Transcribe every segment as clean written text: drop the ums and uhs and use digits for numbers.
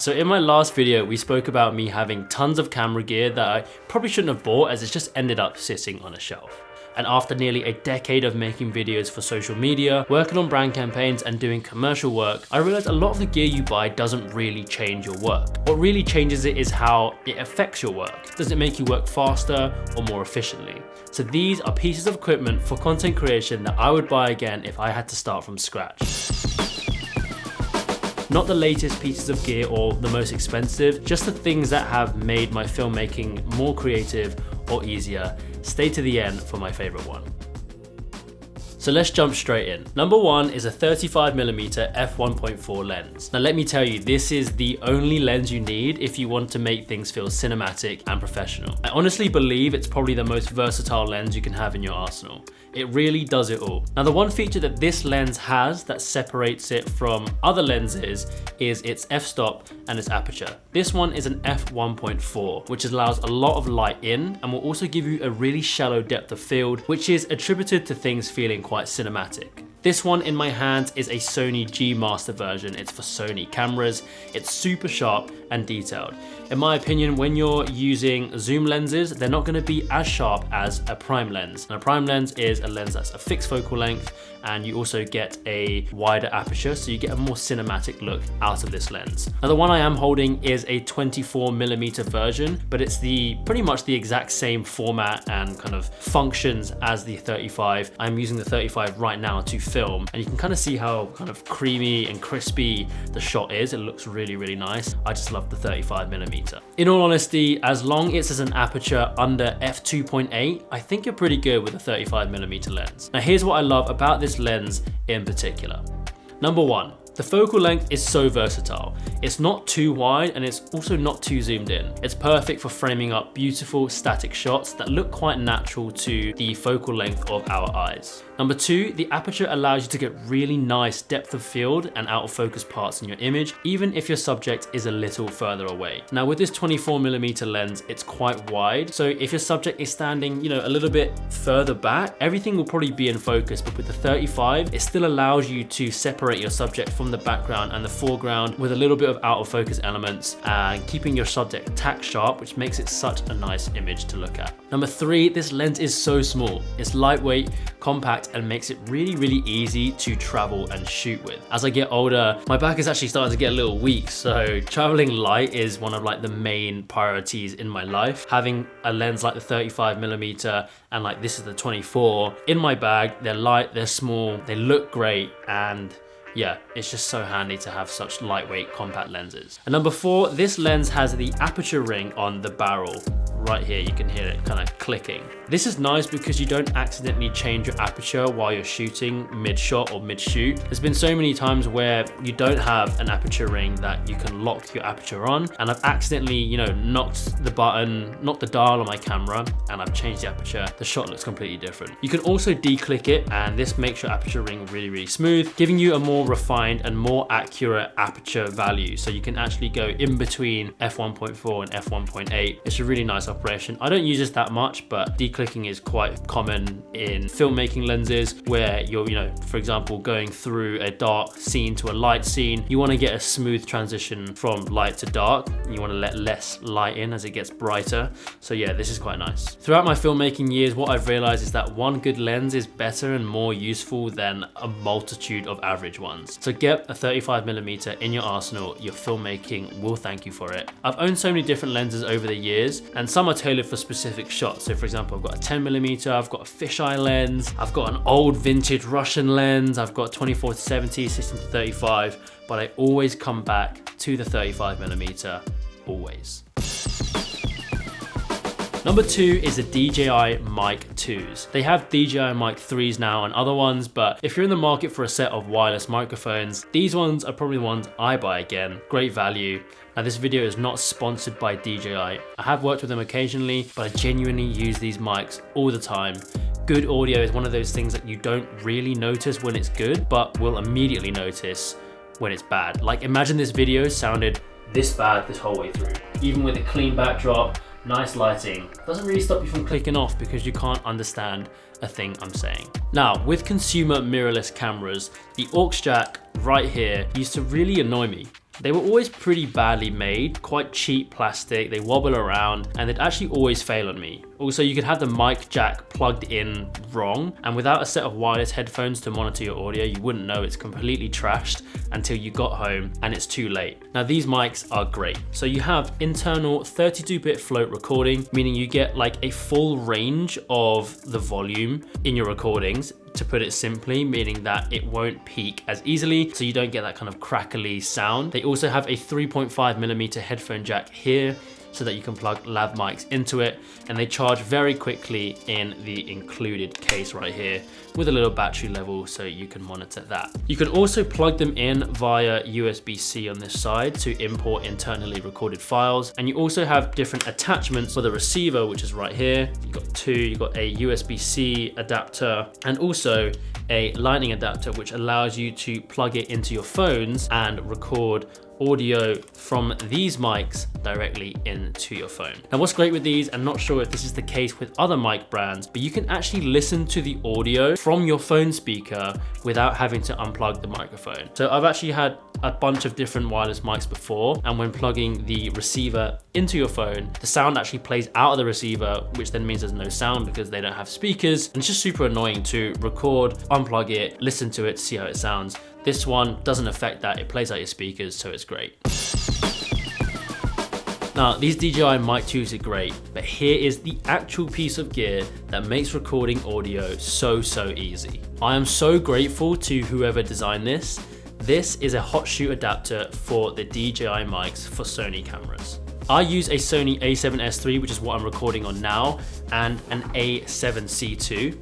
So in my last video, we spoke about me having tons of camera gear that I probably shouldn't have bought as it's just ended up sitting on a shelf. And after nearly a decade of making videos for social media, working on brand campaigns and doing commercial work, I realized a lot of the gear you buy doesn't really change your work. What really changes it is how it affects your work. Does it make you work faster or more efficiently? So these are pieces of equipment for content creation that I would buy again if I had to start from scratch. Not the latest pieces of gear or the most expensive, just the things that have made my filmmaking more creative or easier. Stay to the end for my favorite one. So let's jump straight in. Number one is a 35mm f1.4 lens. Now let me tell you, this is the only lens you need if you want to make things feel cinematic and professional. I honestly believe it's probably the most versatile lens you can have in your arsenal. It really does it all. Now the one feature that this lens has that separates it from other lenses is its f-stop and its aperture. This one is an f1.4, which allows a lot of light in and will also give you a really shallow depth of field, which is attributed to things feeling quite cinematic. This one in my hands is a Sony G Master version. It's for Sony cameras. It's super sharp and detailed. In my opinion, when you're using zoom lenses, they're not gonna be as sharp as a prime lens. And a prime lens is a lens that's a fixed focal length, and you also get a wider aperture, so you get a more cinematic look out of this lens. Now the one I am holding is a 24mm version, but it's pretty much the exact same format and kind of functions as the 35. I'm using the 35 right now to film, and you can kind of see how kind of creamy and crispy the shot is. It looks really, really nice. I just love the 35mm. In all honesty, as long as it's an aperture under f2.8, I think you're pretty good with a 35mm lens. Now here's what I love about this lens in particular. Number one, the focal length is so versatile. It's not too wide and it's also not too zoomed in. It's perfect for framing up beautiful static shots that look quite natural to the focal length of our eyes. Number two, the aperture allows you to get really nice depth of field and out of focus parts in your image, even if your subject is a little further away. Now with this 24mm lens, it's quite wide. So if your subject is standing, a little bit further back, everything will probably be in focus. But with the 35, it still allows you to separate your subject from the background and the foreground with a little bit of out of focus elements and keeping your subject tack sharp, which makes it such a nice image to look at. Number three, this lens is so small. It's lightweight, compact, and makes it really, really easy to travel and shoot with. As I get older, my back is actually starting to get a little weak, so traveling light is one of the main priorities in my life. Having a lens like the 35mm and this is the 24 in my bag, they're light, they're small, they look great, and yeah, it's just so handy to have such lightweight compact lenses. And number four, this lens has the aperture ring on the barrel. Right here, you can hear it kind of clicking. This is nice because you don't accidentally change your aperture while you're shooting mid-shot or mid-shoot. There's been so many times where you don't have an aperture ring that you can lock your aperture on, and I've accidentally, knocked the dial on my camera, and I've changed the aperture. The shot looks completely different. You can also declick it, and this makes your aperture ring really, really smooth, giving you a more refined and more accurate aperture value. So you can actually go in between f1.4 and f1.8. It's a really nice operation. I don't use this that much, but declicking is quite common in filmmaking lenses where you're, for example, going through a dark scene to a light scene. You want to get a smooth transition from light to dark. You want to let less light in as it gets brighter. So yeah, this is quite nice. Throughout my filmmaking years, what I've realized is that one good lens is better and more useful than a multitude of average ones. So get a 35mm in your arsenal. Your filmmaking will thank you for it. I've owned so many different lenses over the years, and some are tailored for specific shots. So for example, I've got a 10mm, I've got a fisheye lens, I've got an old vintage Russian lens, I've got 24-70, 16-35, but I always come back to the 35mm, always. Number two is the DJI Mic 2s. They have DJI Mic 3s now and other ones, but if you're in the market for a set of wireless microphones, these ones are probably the ones I buy again. Great value. Now this video is not sponsored by DJI. I have worked with them occasionally, but I genuinely use these mics all the time. Good audio is one of those things that you don't really notice when it's good, but will immediately notice when it's bad. Imagine this video sounded this bad this whole way through. Even with a clean backdrop, nice lighting, doesn't really stop you from clicking off because you can't understand a thing I'm saying. Now, with consumer mirrorless cameras, the aux jack right here used to really annoy me. They were always pretty badly made, quite cheap plastic, they wobble around, and they'd actually always fail on me. Also, you could have the mic jack plugged in wrong, and without a set of wireless headphones to monitor your audio, you wouldn't know it's completely trashed until you got home and it's too late. Now these mics are great. So you have internal 32-bit float recording, meaning you get like a full range of the volume in your recordings, to put it simply, meaning that it won't peak as easily, so you don't get that kind of crackly sound. They also have a 3.5mm headphone jack here, so that you can plug lav mics into it, and they charge very quickly in the included case right here with a little battery level so you can monitor that. You can also plug them in via USB-C on this side to import internally recorded files, and you also have different attachments for the receiver, which is right here. You've got two, you've got a USB-C adapter and also a lightning adapter, which allows you to plug it into your phones and record audio from these mics directly into your phone. Now what's great with these, I'm not sure if this is the case with other mic brands, but you can actually listen to the audio from your phone speaker without having to unplug the microphone. So I've actually had a bunch of different wireless mics before, and when plugging the receiver into your phone, the sound actually plays out of the receiver, which then means there's no sound because they don't have speakers, and it's just super annoying to record, unplug it, listen to it, see how it sounds. This one doesn't affect that, it plays out your speakers, so it's great. Now, these DJI Mic 2s are great, but here is the actual piece of gear that makes recording audio so easy. I am so grateful to whoever designed this. This is a hot shoe adapter for the DJI mics for Sony cameras. I use a Sony a7S III, which is what I'm recording on now, and an a7C II.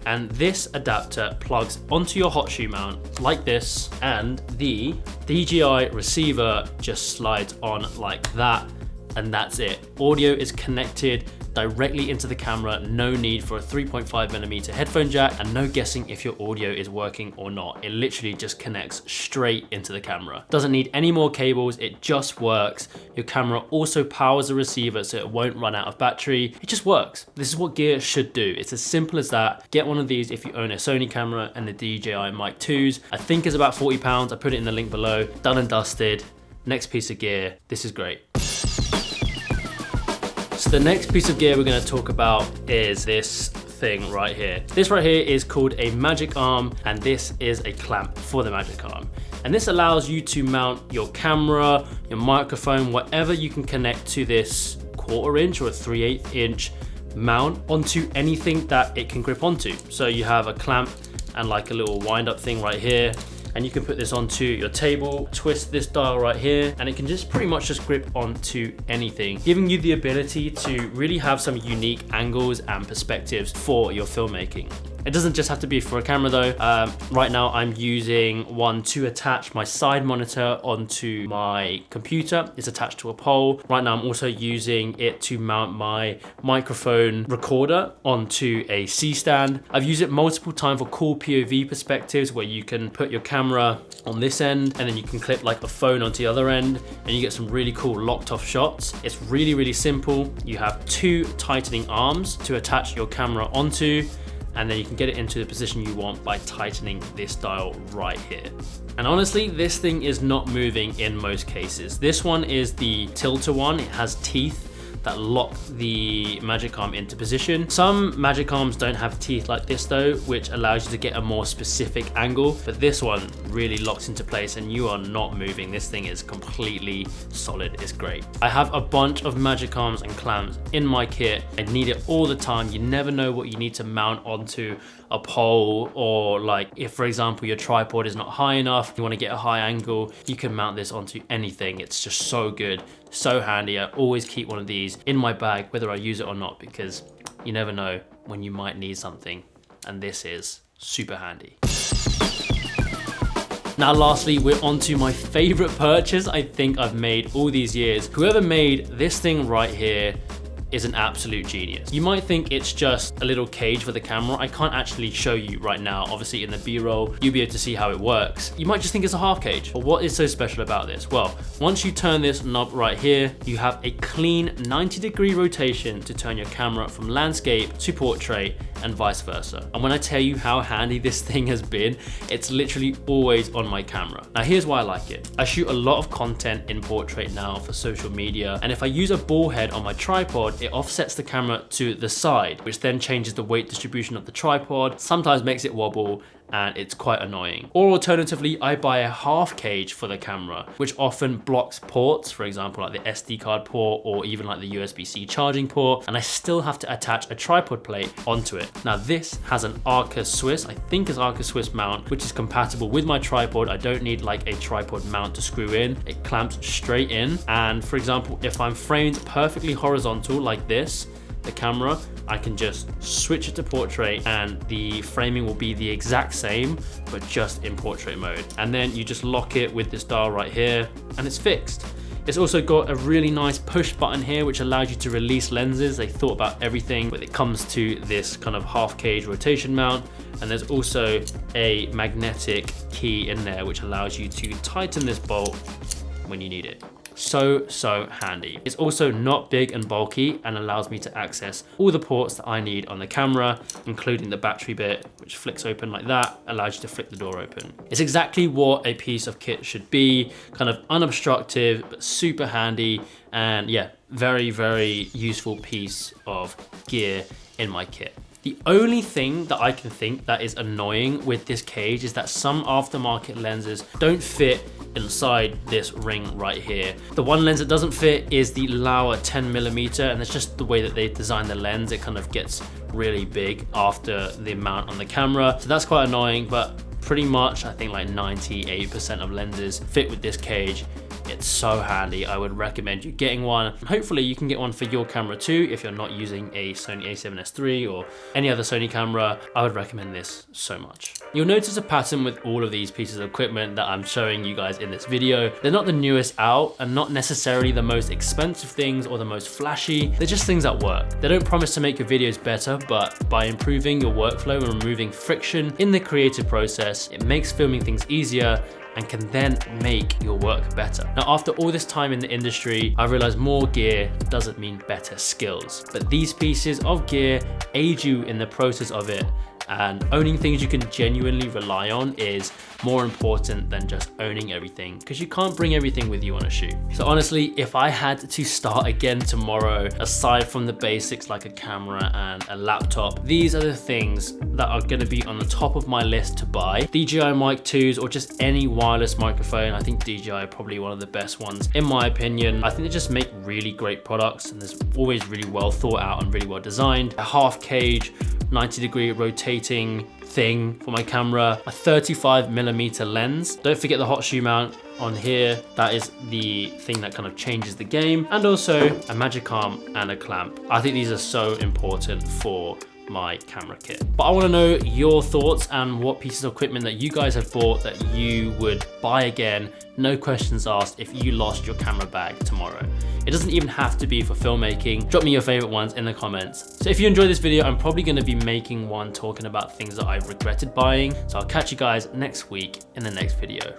And this adapter plugs onto your hot shoe mount like this, and the DJI receiver just slides on like that, and that's it. Audio is connected directly into the camera, no need for a 3.5mm headphone jack, and no guessing if your audio is working or not. It literally just connects straight into the camera. Doesn't need any more cables, it just works. Your camera also powers the receiver so it won't run out of battery. It just works. This is what gear should do. It's as simple as that. Get one of these if you own a Sony camera, and the DJI Mic 2s, I think is about £40. I put it in the link below. Done and dusted. Next piece of gear. This is great. So the next piece of gear we're going to talk about is this thing right here. This right here is called a magic arm, and this is a clamp for the magic arm. And this allows you to mount your camera, your microphone, whatever you can connect to this 1/4 inch or a 3/8 inch mount onto anything that it can grip onto. So you have a clamp and like a little wind up thing right here, and you can put this onto your table, twist this dial right here, and it can just pretty much just grip onto anything, giving you the ability to really have some unique angles and perspectives for your filmmaking. It doesn't just have to be for a camera though. Right now I'm using one to attach my side monitor onto my computer. It's attached to a pole. Right now I'm also using it to mount my microphone recorder onto a C-stand. I've used it multiple times for cool POV perspectives where you can put your camera on this end and then you can clip like a phone onto the other end and you get some really cool locked off shots. It's really simple. You have 2 tightening arms to attach your camera onto, and then you can get it into the position you want by tightening this dial right here. And honestly, this thing is not moving in most cases. This one is the tilter one. It has teeth that lock the magic arm into position. Some magic arms don't have teeth like this though, which allows you to get a more specific angle, but this one really locks into place and you are not moving. This thing is completely solid, it's great. I have a bunch of magic arms and clamps in my kit. I need it all the time. You never know what you need to mount onto a pole, or like if for example your tripod is not high enough, you want to get a high angle, you can mount this onto anything. It's just so good, so handy. I always keep one of these in my bag whether I use it or not, because you never know when you might need something, and this is super handy. Now lastly, we're on to my favorite purchase I think I've made all these years. Whoever made this thing right here is an absolute genius. You might think it's just a little cage for the camera. I can't actually show you right now. Obviously in the B-roll, you'll be able to see how it works. You might just think it's a half cage. But what is so special about this? Well, once you turn this knob right here, you have a clean 90-degree rotation to turn your camera from landscape to portrait and vice versa. And when I tell you how handy this thing has been, it's literally always on my camera. Now here's why I like it. I shoot a lot of content in portrait now for social media, and if I use a ball head on my tripod, it offsets the camera to the side, which then changes the weight distribution of the tripod, sometimes makes it wobble, and it's quite annoying. Or alternatively, I buy a half cage for the camera, which often blocks ports, for example, like the SD card port or even like the USB-C charging port, and I still have to attach a tripod plate onto it. Now this has an Arca Swiss, I think it's Arca Swiss mount, which is compatible with my tripod. I don't need like a tripod mount to screw in. It clamps straight in. And for example, if I'm framed perfectly horizontal like this, the camera, I can just switch it to portrait and the framing will be the exact same, but just in portrait mode. And then you just lock it with this dial right here and it's fixed. It's also got a really nice push button here, which allows you to release lenses. They thought about everything when it comes to this kind of half cage rotation mount. And there's also a magnetic key in there, which allows you to tighten this bolt when you need it. So handy. It's also not big and bulky and allows me to access all the ports that I need on the camera, including the battery bit, which flicks open like that, allows you to flick the door open. It's exactly what a piece of kit should be, kind of unobstructive, but super handy, and yeah, very useful piece of gear in my kit. The only thing that I can think that is annoying with this cage is that some aftermarket lenses don't fit inside this ring right here. The one lens that doesn't fit is the Laowa 10mm, and it's just the way that they designed the lens. It kind of gets really big after the mount on the camera. So that's quite annoying, but pretty much I think like 98% of lenses fit with this cage. It's so handy. I would recommend you getting one. Hopefully you can get one for your camera too if you're not using a Sony a7S III or any other Sony camera. I would recommend this so much. You'll notice a pattern with all of these pieces of equipment that I'm showing you guys in this video. They're not the newest out and not necessarily the most expensive things or the most flashy. They're just things that work. They don't promise to make your videos better, but by improving your workflow and removing friction in the creative process, it makes filming things easier and can then make your work better. Now, after all this time in the industry, I realized more gear doesn't mean better skills, but these pieces of gear aid you in the process of it, and owning things you can genuinely rely on is more important than just owning everything, because you can't bring everything with you on a shoot. So honestly, if I had to start again tomorrow, aside from the basics like a camera and a laptop, these are the things that are gonna be on the top of my list to buy. DJI Mic 2s or just any wireless microphone. I think DJI are probably one of the best ones in my opinion. I think they just make really great products and there's always really well thought out and really well designed. A half cage, 90-degree rotating thing for my camera, a 35mm lens. Don't forget the hot shoe mount on here. That is the thing that kind of changes the game. And also a magic arm and a clamp. I think these are so important for my camera kit. But I want to know your thoughts and what pieces of equipment that you guys have bought that you would buy again, no questions asked, if you lost your camera bag tomorrow. It doesn't even have to be for filmmaking. Drop me your favorite ones in the comments. So if you enjoyed this video, I'm probably going to be making one talking about things that I've regretted buying. So I'll catch you guys next week in the next video.